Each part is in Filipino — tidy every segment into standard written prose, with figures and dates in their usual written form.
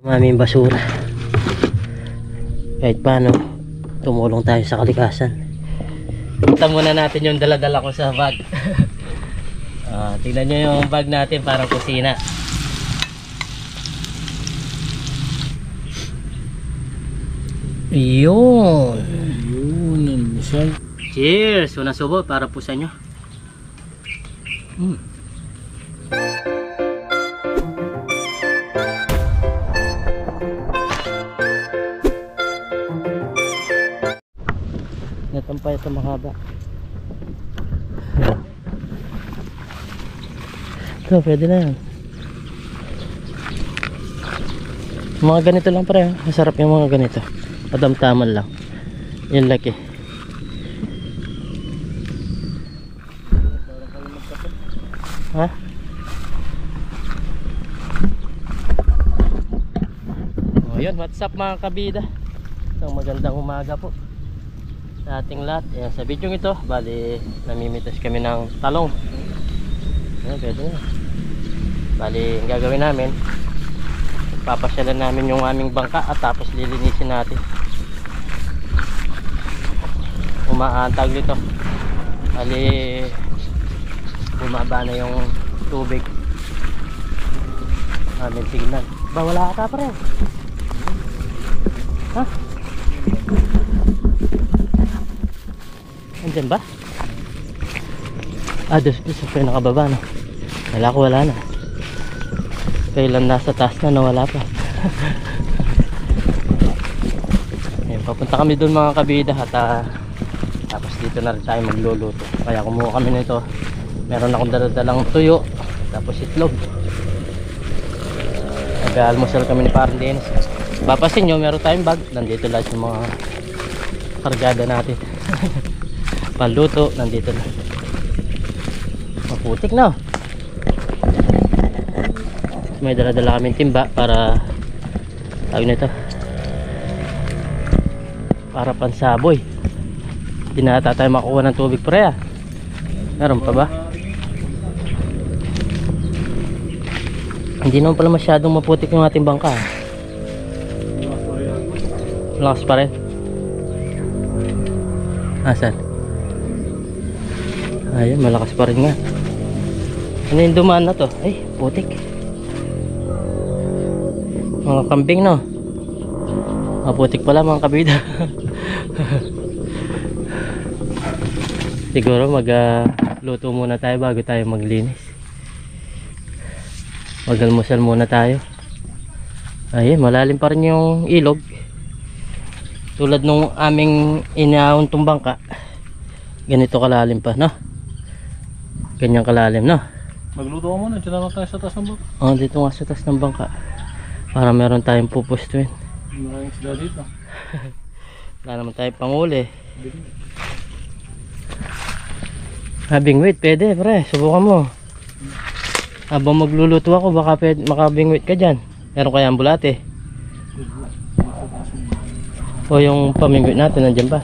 Maming basura. Kahit paano, tumulong tayo sa kalikasan. Kita muna natin yung dala-dala ko sa bag. Tingnan nyo yung bag natin, parang kusina. Yun. Cheers! Unang subo para po sa inyo. Natampay ito mahaba. Ito, pwede na yan. Mga ganito lang pare. Masarap yung mga ganito. Padamtaman lang. Yung laki. Ha? O yun, what's up mga kabida. Isang magandang umaga po sa ating lahat. Ayan, sa video ito, bali namimitas kami ng talong. Ayan, pwede na. Bali, ang gagawin namin, papasyalan namin yung aming bangka at tapos lilinisin natin. Umaantag nito. Bali, bumaba na yung tubig. Aming tignan. Ba, wala ata pa rin. Ha? Andyan ba? Doon sa nakababa na. Wala ko, wala na. Kailan nasa taas na, nawala pa. Ayun, papunta kami doon mga kabida at tapos dito na rin tayo magluluto. Kaya kumuha kami nito. Meron akong daladalang tuyo, tapos itlog. Nag-almusal kami ni Parang Dennis. Papasin nyo, meron tayong bag. Nandito lahat yung mga kargada natin. Panluto, nandito na. Maputik na. May dala-dala kaming timba para tawag nito, para pansaboy. Hindi na ata tayo makuha ng tubig pre. Meron pa ba? Hindi naman pala masyadong maputik yung ating bangka. Lakas pa rin. Asan? Ayun, malakas pa rin nga. Ano yung dumaan na to? Ay, putik. Mga kambing no. Maputik pala mga kabida. Siguro luto muna tayo bago tayo maglinis. Mag-almusal muna tayo. Ayun, malalim pa rin yung ilog. Tulad nung aming inauntong bangka. Ganito kalalim pa, no? Ganyang kalalim, no? Magluto ka muna, dyan naman tayo sa taas ng bangka. Dito nga sa taas ng bangka. Para meron tayong pupustuin. Maraming isda dito. Wala naman tayong panguli. Bingwit, pwede pre, subukan mo. Habang magluluto ako, baka makabingwit ka dyan. Meron kaya ang bulate? O yung pamingwit natin, nandyan pa?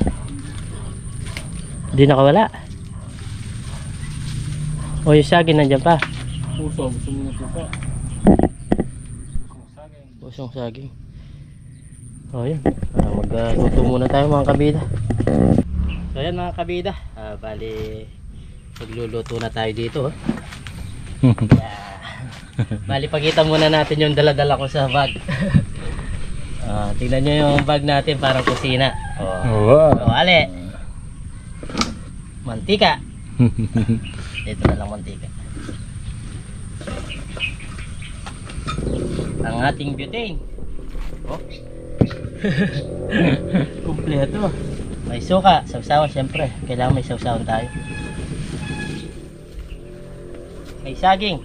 Hindi nakawala. O yung saging, nandyan pa? Puso, gusto mo na puso. Pusong saging. O yun, magluto muna tayo mga kabida. So yan mga kabida, bali magluluto na tayo dito. Bali pagkita muna natin yung dala-dala ko sa bag. Tingnan nyo yung bag natin, parang kusina. Wow. Ale, mantika. Dito na lang mantika. Ang ating butane. Kumpleto. May suka, sausawan syempre. Kailangan may sausawan tayo. May saging.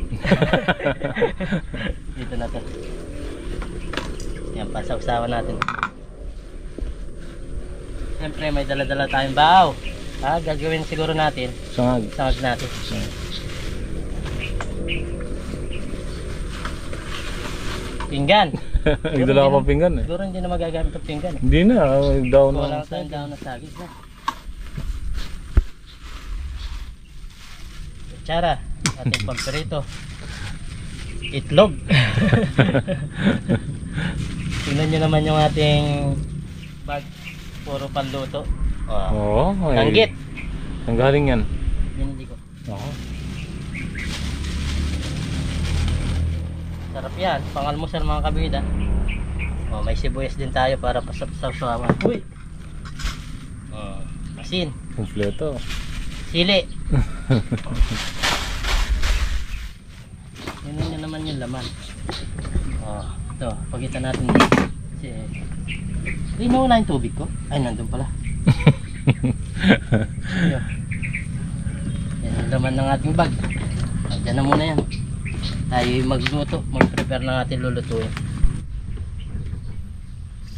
Dito na to. Yan pa, sausawan natin. Syempre may dala-dala tayong bahaw. Gagawin siguro natin. Sangag. Sangag natin. Pinggan. Nagdala ka pa pinggan eh. Siguro hindi na magagamit ang pinggan. Hindi na, daw na. Wala tayong daw na saging na. Kutsara, ating pamperito. Itlog. Tingnan nyo naman yung ating bag. Puro panluto. Oo. Tanggit. Ang galing yan. Hindi ko. Oo. Sarap yan. Pangalmusal mga kabida. May sibuyas din tayo para pasapsawan. Uy! Asin. Kompleto. Sili. Yun yun naman yung laman. Ito. Pagkita natin dito. Kasi, nawala yung tubig ko. Ay, nandun pala. Yan yung laman ng ating bag. Diyan na muna yan. Tayo magluto. Mag-prepare ng ating lulutuin.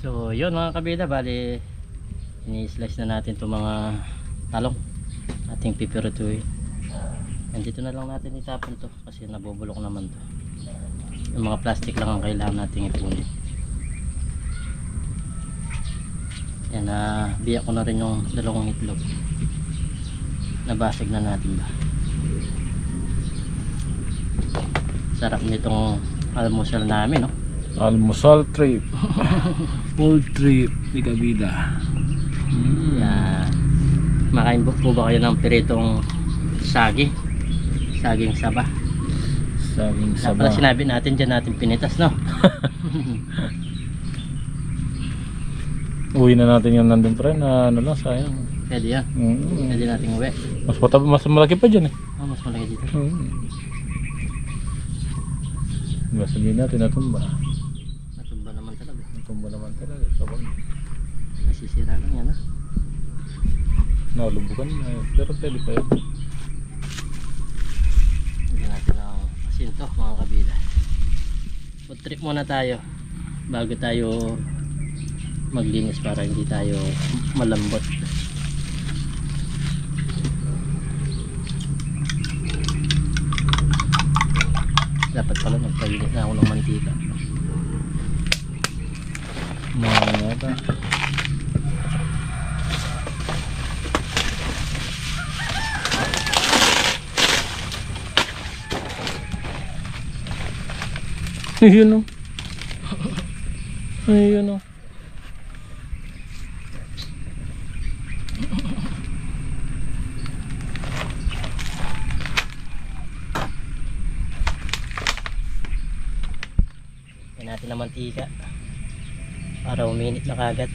So, yun mga kabida. Bali, ini-slice na natin itong mga talong. Ating pipirutuin. Dito na lang natin itapon to kasi nabubulok naman to. Yung mga plastic lang ang kailangan nating ipunin. Yan, biyak ko na rin yung dalawang itlog. Nabasag na natin ba. Sarap nitong almusal namin, no? Almusal trip. Full trip ni kabida. Yan. Makain po ba kayo ng piritong saging? Saging saba. Saging saba. Dapat sinabi natin dyan natin pinitas, no? Uwi na natin yung nandun pa rin na ano lang, sayang. Pwede yan. Pwede natin uwi. Mas malaki pa dyan eh. Mas malaki dito. Diba sabihin natin natumba. Natumba naman talaga. Natumba naman talaga. Sabang. Nasisira lang yan, ha? Nalubukan na. Pero pwede pa yun. Hindi natin ang asin to mga kabila. Food trip muna tayo bago tayo maglinis para hindi tayo malambot. Dapat pala magpainit na ako ng mantika. Mga ayun o. Ayun o. Yan natin ang mantika para uminit na kagad.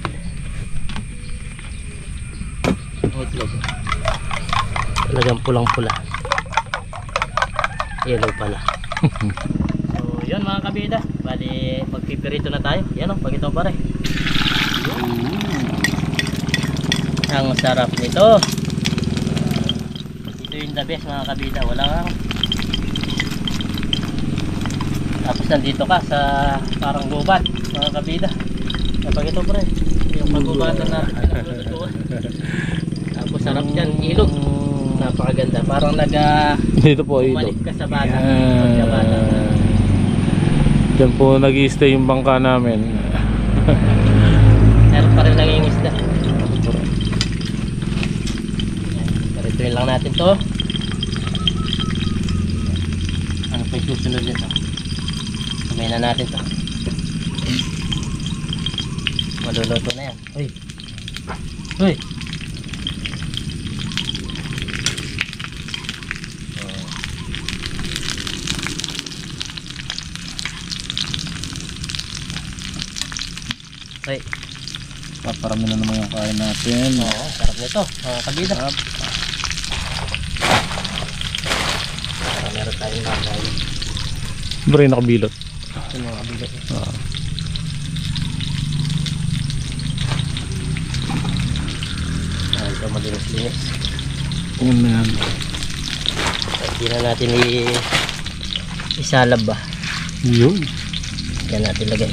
Ang itlog talagang pulang pula, yellow pala. So yun mga kabida, bali magpipirito na tayo. Yan o, pag ito pare. Ang sarap nito. Ito yung the best mga kabida. Wala nga. Tapos nandito ka sa parang gubat mga kabida. Kapag ito pre, yung pagubatan na naglulutuan. Tapos sarap dyan, ilog. Napakaganda. Parang dito po ilog. bumalik ka sa bata. Pagkabata. Diyan po nag-i-stay yung bangka namin. Meron pa rin nangingisda. Parituin lang natin to. Ano pa yung susunod nito? Kamay na natin to. Maluluto na yan. Uy! Uy! Uy! Paparami na naman yung kain natin. Oo, sarap nito. Mga kabida. Meron tayong bagay. Bro, yung nakabilot. Ito mga kabida. Ito malinis-linis. Ano na yan? Hindi na natin isalab ba. Yun. Yan natin lagay.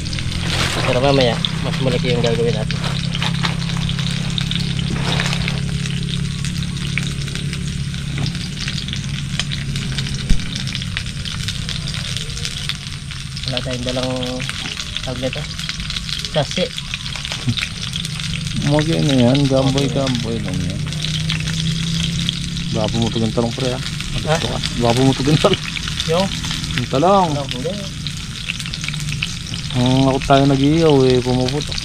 Pero mamaya, mas malaki yung gagawin natin. Wala tayong dalang tawag nito. Sasi. Magi na yan. Gamboy lang yan. Baka pumutog ang talong pre ha. Baka pumutog ang talong. Yung? Yung talong. Ano, huli. Ako tayo nag-iiyaw eh, pumuputok.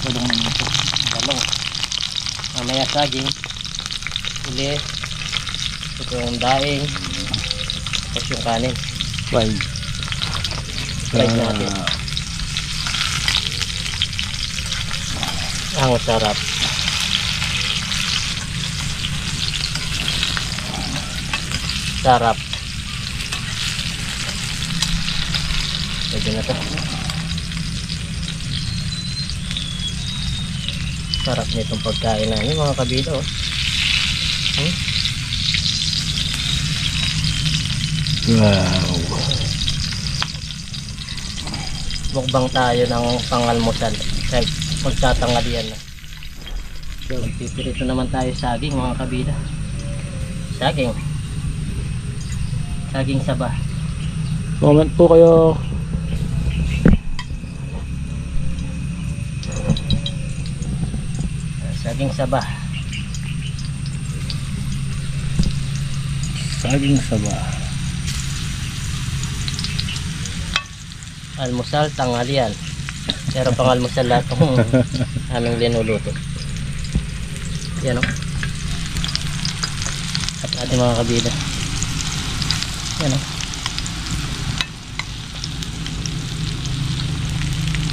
Dalong naman ito. Dalong. Mamaya saging. Uli. Ito yung daing. Tapos yung kanin. Fried. Fried natin. Ang sarap. Sarap. Pwede na to. Sarap nitong pagkain namin mga kabida, oh. Wow. Mukbang tayo ng pangalmusal. Kahit magtatanghalian na. So, pipirito naman tayo saging mga kabida. Saging. Saging saba. Comment po kayo. Saging saba. Saging saba. Almusal, tanghalian. Pero pang almusal lahat ng aming linuluto. Yan, o. At ating mga kabida. Yan, o.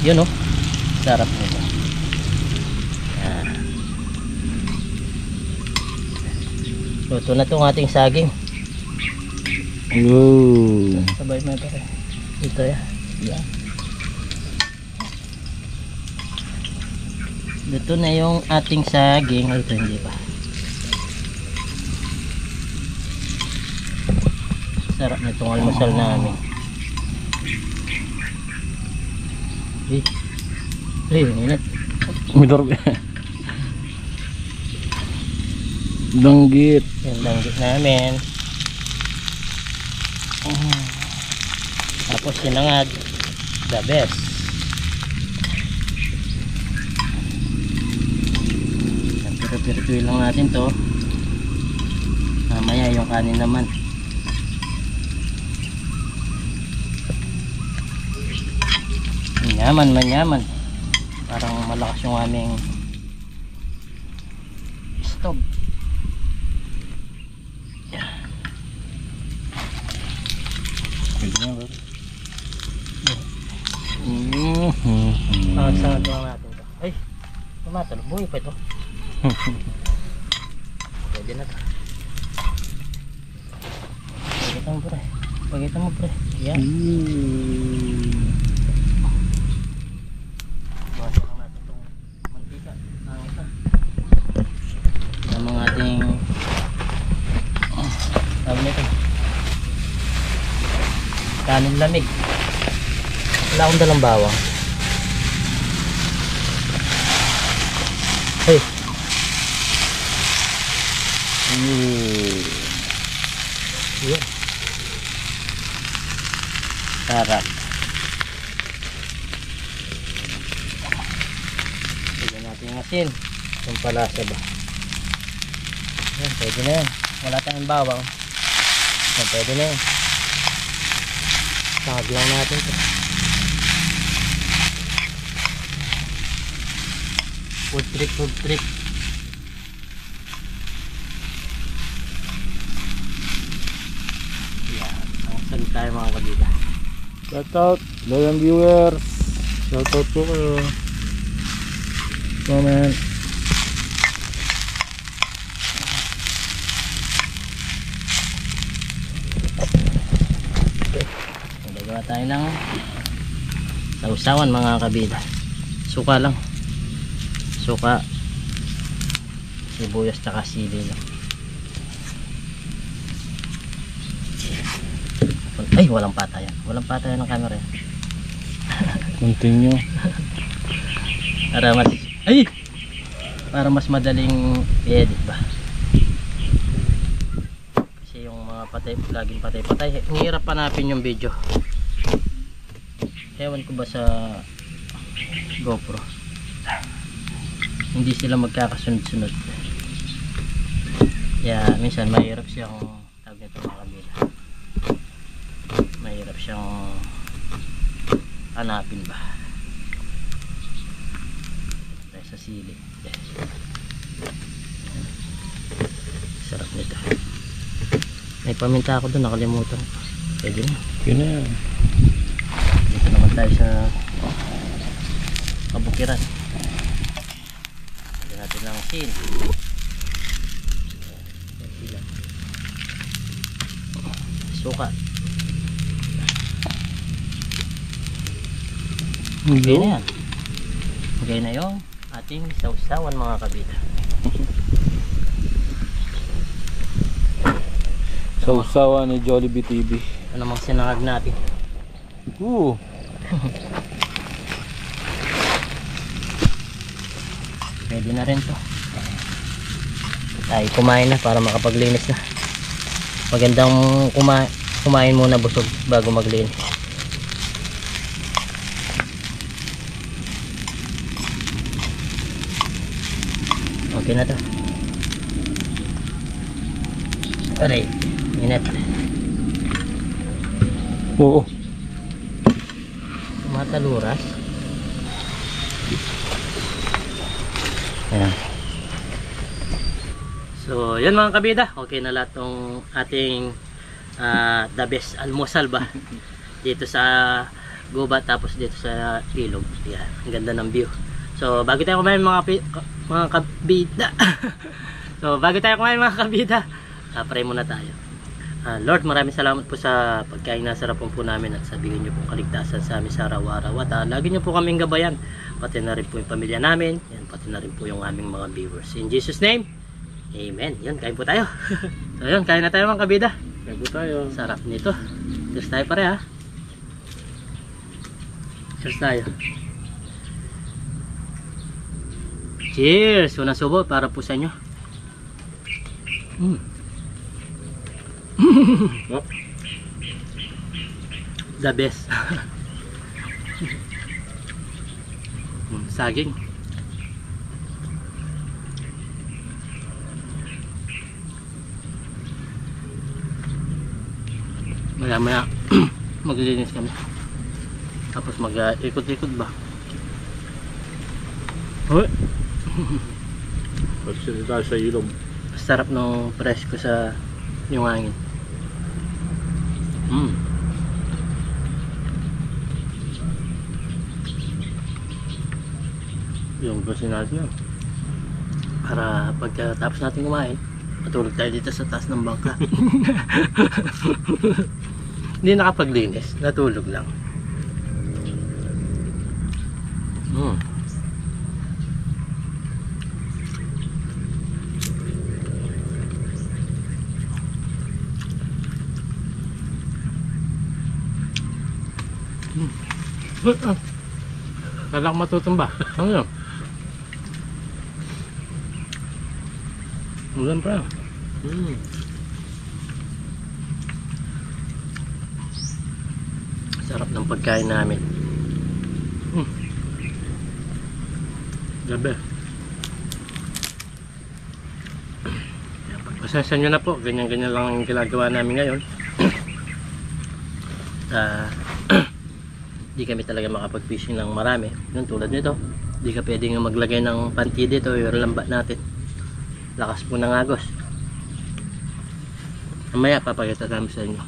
Yun, o. Sarap nito. Yan. Luto na itong ating saging. Wow. Sabay mo ito. Ito yan. Yan. Luto na yung ating saging. Ito hindi pa. Sarap na itong almusal namin. Init. Midor. Danggit. Yung langgit namin. Tapos sinangag. The best. Pero-pero lang natin to. Mamaya yung kanin naman. Manyaman. Parang malakas yung aming stove. Saan lang natin to. Ay, tumatalo. Buhay pa ito. Pwede na to. Pagitan mo, pre. Pagitan mo, pre. Yan. Bawasan lang natin itong mantika. Ang isa. Yung mga ating tawag nito. Kanin lamig. Wala akong dalang bawang. Hey. Yeah. Sarap. Pwede natin yung asin. Yung palasa ba? Yan, pwede na yan. Wala tayong bawang. Yan, pwede na yan. Tawag lang natin ito. Food trip. Yan. Ang sali tayo mga kabida. Shout out, loyal viewers. Shout out po kayo. Comment. Gagawa tayo ng sausawan mga kabida. Suka lang. Suka, sibuyas tsaka sili lang. Ay, walang patayan ng camera. Continue. Para mas madaling i-edit ba. Kasi yung mga laging patay. Ang hirap hanapin yung video. Ewan ko ba sa GoPro. Hindi sila magkakasunod-sunod. Kaya minsan mahirap siyang tawag nito mga kabila. Mahirap siyang hanapin ba tayo sa sili. Sarap nito. May paminta ako doon, nakalimutan ko. Pwede na. Yun na yan. Dito naman tayo sa kabukiran. Pwede natin lang sin. Suka. Okay na yan. Okay na yung ating sausawan mga kabida. Sausawa ni Jollibee TV. Ano mang sinangag natin? Pwede na rin to. Ay, kumain na para makapaglinis na. Magandang kumain muna busog bago maglinis. Okay na to. Aray, init. Oo. Mataluras. Ayan. So, yun mga kabida. Okay na lahat tong ating the best almusal ba? Dito sa gubat tapos dito sa ilog. Yan. Ang ganda ng view. So, bago tayo kumain mga kabida. So, bago tayo kumain mga kabida, pray muna tayo. Lord, maraming salamat po sa pagkain na sarap po namin at sabihin niyo po kaligtasan sa amin sa araw-araw at lagi niyo po kaming gabayan, pati na rin po yung pamilya namin, yan, pati na rin po yung aming mga viewers. In Jesus name, amen. Yan, kain po tayo. So yun, kain na tayo mga kabida. Kain po tayo. Sarap nito. Cheers tayo pare ha. Cheers tayo. Cheers! Unang subo para po sa inyo. The best. Saging. Maya maglilinis kami. Tapos mag-ikot-ikot ba? Hoy. Kasi tayo sa ilog. Sarap ng presko sa yung hangin. Yung basin natin yun. Para pagkatapos natin kumain, matulog tayo dito sa taas ng bangka. Hindi nakapaglinis, natulog lang. Kailangan matutumba. Ano yun? Ulan pa. Sarap ng pagkain namin. Gabi. Pasensya nyo na po. Ganyan-ganyan lang yung ginagawa namin ngayon. Di kami talaga makapag-fishing ng marami. Yun, tulad nito. Di ka pwedeng maglagay ng panty dito. Yung lamba natin. Lakas po ng agos. Mamaya papakita namin sa inyo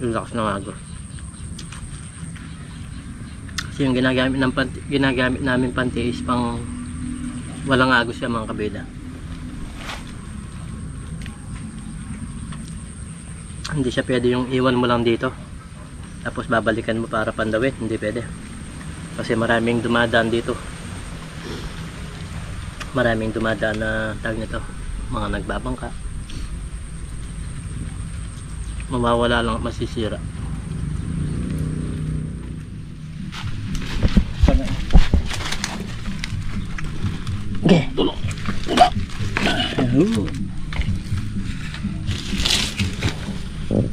yung lakas ng agos. Kasi yung ginagamit namin panty is pang walang agos yung mga kabida. Hindi siya pwede yung iwan mo lang dito tapos babalikan mo para pandawin. Hindi pwede kasi maraming dumadaan dito, maraming dumadaan na tag nito, mga nagbabangka, mawawala lang at masisira. Okay, tulong.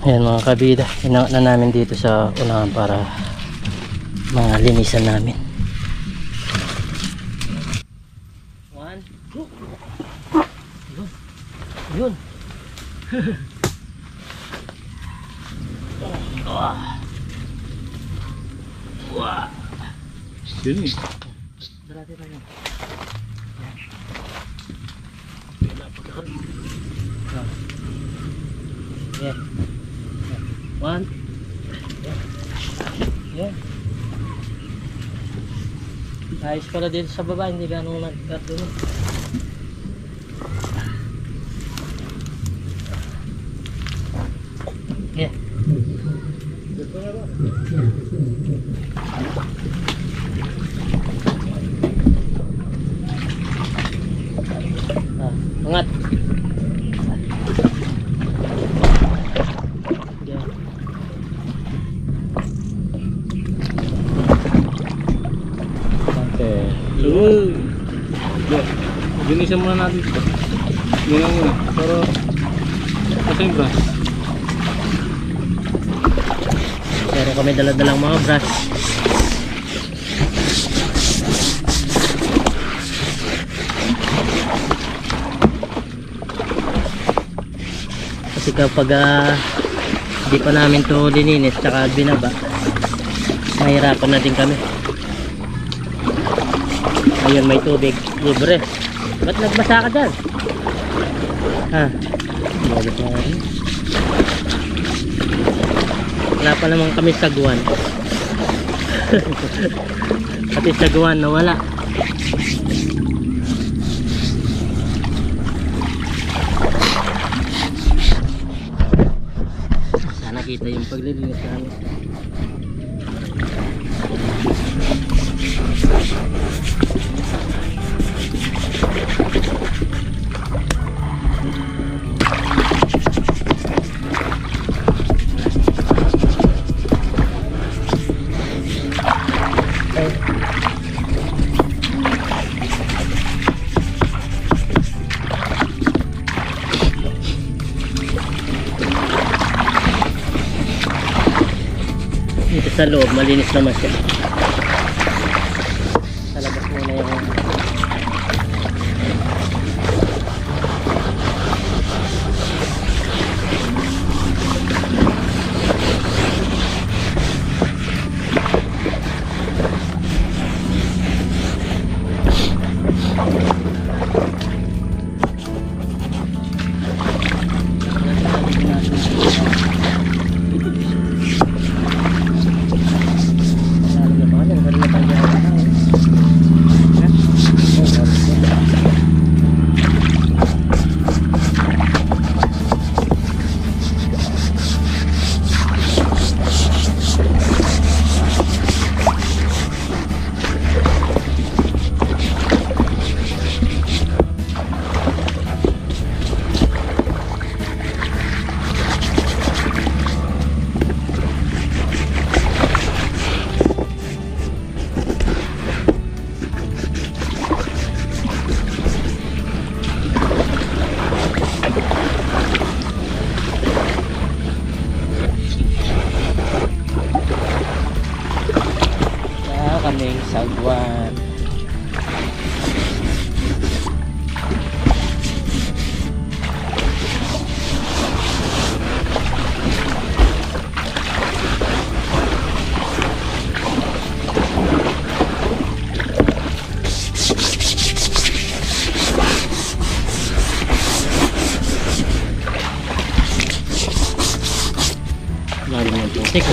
Ayan mga kabida, inaot na namin dito sa unahan para mga linisan namin. 1, 2. Yun. Wah. Yun eh. Darati pa yun. Yeah. One. Yeah. Ayos pala dito sa baba, hindi ganong nag-cut dun. Yeah. Angat. Yeah. Okay. Binisan muna natin ito. Ganyan muna. Pero kasi yung brush. Pero kami dala-dalang mga brush. Kasi kapag di pa namin to lininis tsaka binaba, mahirapan na din kami. Ayun, may tubig, libre. Ba't nagbasa ka dyan? Ha? Wala pa naman kami saguan. Pati saguan nawala. Sana kita yung paglilinis namin. Dito sa loob, malinis naman siya. Sa labas muna yung kaming sagwan. Lalo ng putik.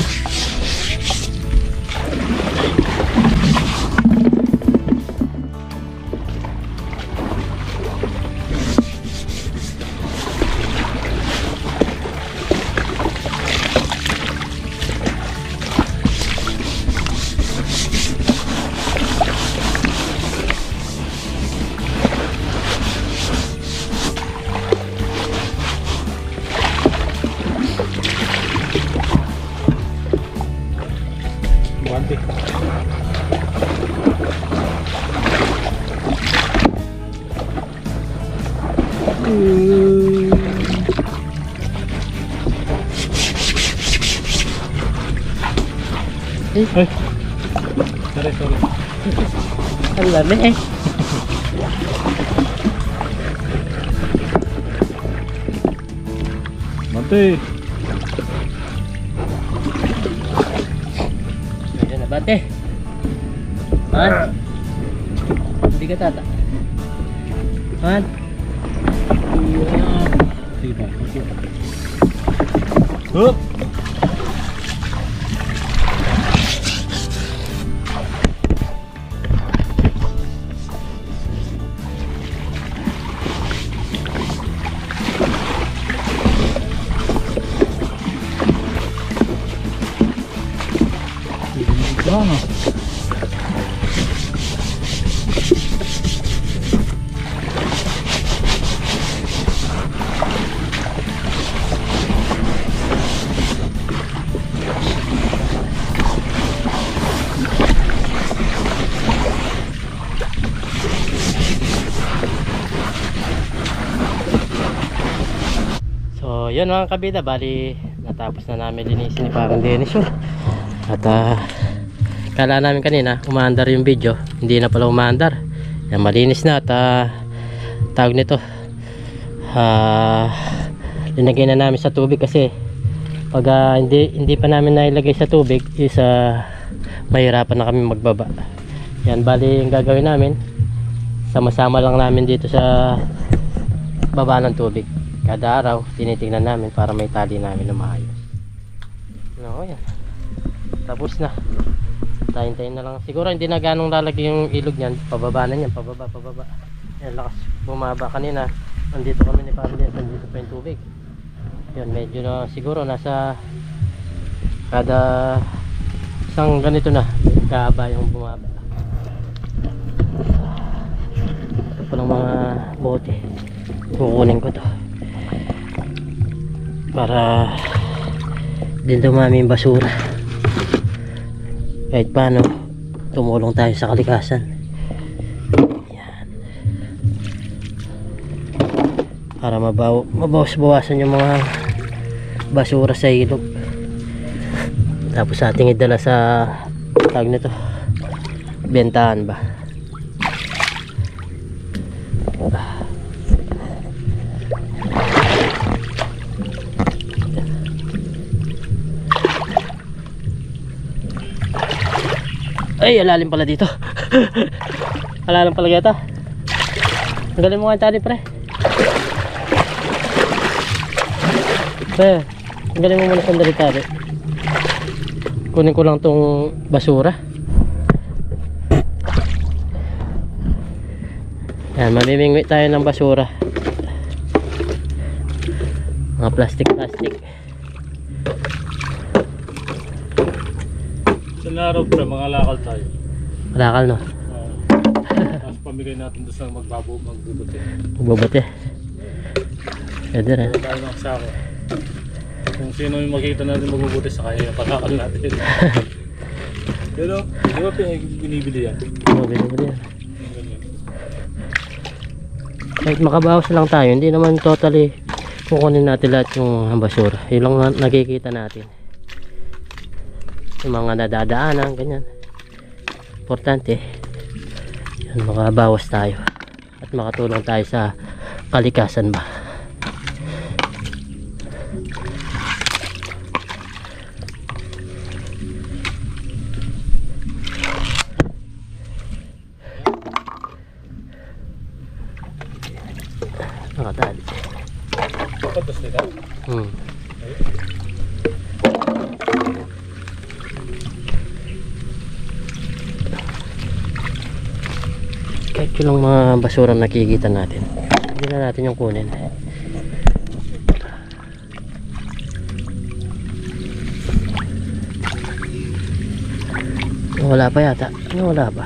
Guante. Ay. Sorry. Ang lami eh. Mante. Ayan na bate. Han? Bigat ata. Han? Sige ba? Hup! Ano? So yun mga kabida, bali natapos na namin linisin ni parang Dennis yun. At kala namin kanina umaandar yung video, hindi na pala umaandar. Yan, malinis na at tawag nito, linagay na namin sa tubig kasi pag hindi pa namin nailagay sa tubig is mahirapan na kami magbaba. Yan, bali yung gagawin namin, sama-sama lang namin dito sa baba ng tubig. Kada araw tinitingnan namin para may tali namin na maayos. No, yan. Tapos na. Tayin-tayin na lang. Siguro hindi na ganong lalagay yung ilog niyan. Pababa na yan. Pababa. Yan, lakas bumaba kanina. Nandito kami ni Pamela. Nandito pa yung tubig. Yan, medyo na siguro nasa kada isang ganito na. Kahaba yung bumaba. Ito pa ng mga bote. Kukunin ko to para din dumami yung basura. Kahit paano tumulong tayo sa kalikasan. Yan. Para mabawas-bawasan yung mga basura sa ilog. Tapos ating idala sa tag nito, bentahan ba. Ay, alalim pala dito. Alalim pala yata. Ang galing mo nga tali, pre. Pre, ang galing mo muna sandali tali. Kunin ko lang tong basura. Yan, mamimingwi tayo ng basura. Mga plastic. Araw pre, mga lakal tayo. Lakal, no? Tapos pamigay natin doon sa magbubuti. Magbubuti. Pwede rin. Tayo ng sako. Kung sino yung makita natin magbubuti sa kanya, palakal natin. Pero, di ba binibili yan? Oo, binibili yan. Kahit makabawas lang tayo, hindi naman totally kukunin natin lahat yung basura. Yun lang nakikita natin. Yung mga nadadaanan, ganyan. Importante yan, makabawas tayo at makatulong tayo sa kalikasan ba. Nakatali. Patos nila? Kahit yun lang mga basura nakikita natin, hindi na natin yung kunin. Wala pa yata. Ano, wala pa.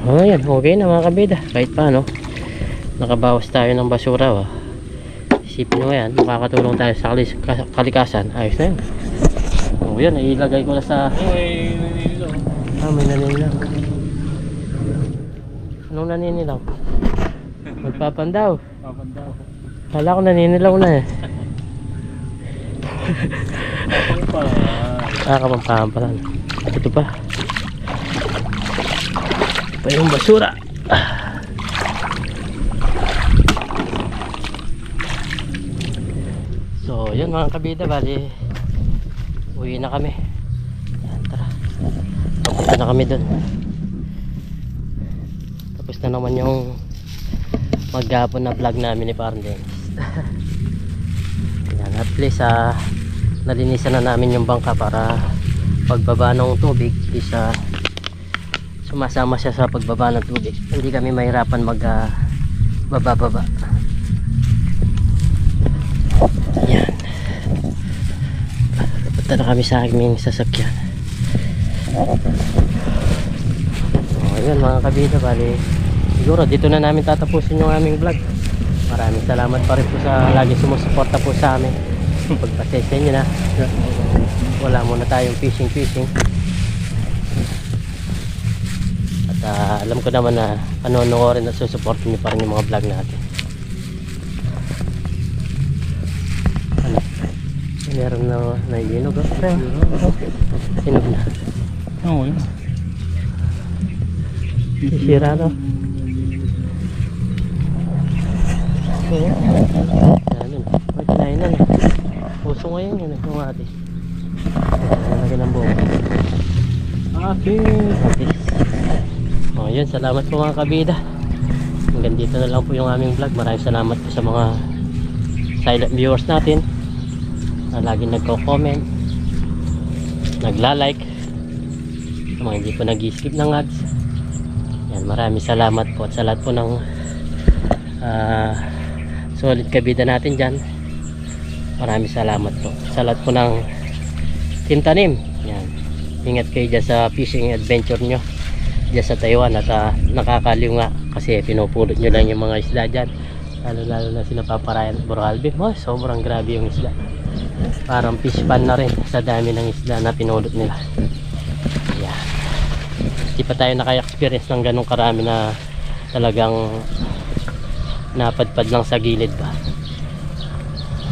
Oh, yan. Okay na mga kabida. Kahit paano nakabawas tayo ng basura. Isipin mo yan, makakatulong tayo sa kalikasan. Ayos na yun. Oh, yan. Ilagay ko na sa May naninilaw. may naninilaw. Anong naninilaw? Magpapandaw. Papandaw. Kala ko naninilaw na eh. Kapampahan pala. Ito pa. Ito pa yung basura. So yun mga kabida, bali uwi na kami. Yan, tara. na kami dun. Tapos na naman yung maghapon na vlog namin ni Parang Dennis. Yan, at least nalinisan na namin yung bangka para pagbaba ng tubig isa sumasama siya sa pagbaba ng tubig, hindi kami mahirapan bababa. Yan, punta na kami sa aming sasakyan. Ayun mga kabida, bali siguro dito na namin tatapusin yung aming vlog. Maraming salamat pa rin po sa lagi sumusuporta po sa amin. Pagpasensya nyo na, wala muna tayong fishing. At alam ko naman na panonoodin at susuportin nyo pa rin yung mga vlog natin. Ano? Meron na naiinog. Sinog na. Oo, yun. Sisira no? Ano na? Kinain na na. Puso ngayon yun. Tumati. Nalagyan ng buong. Okay. O yun, salamat po mga kabida. Hanggang dito na lang po yung aming vlog. Maraming salamat po sa mga silent viewers natin na laging nagko-comment, nagla-like, sa mga hindi po nag-skip ng ads. Yan, maraming salamat po at sa lahat po ng solid kabida natin dyan. Maraming salamat po sa lahat po ng Team Tanim. Yan, ingat kayo dyan sa fishing adventure nyo dyan sa Taiwan at nakakaliw nga kasi pinupulot nyo lang yung mga isda dyan, lalo na sila Paparayan at Boralbe. Sobrang grabe yung isda, parang fish pan na rin sa dami ng isda na pinulot nila. Yan, hindi pa tayo naka-experience ng ganong karami na talagang napadpad lang sa gilid ba.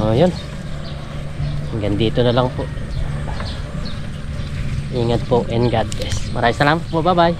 O yun, hanggang dito na lang po. Ingat po and God bless. Maraming salamat po, bye bye.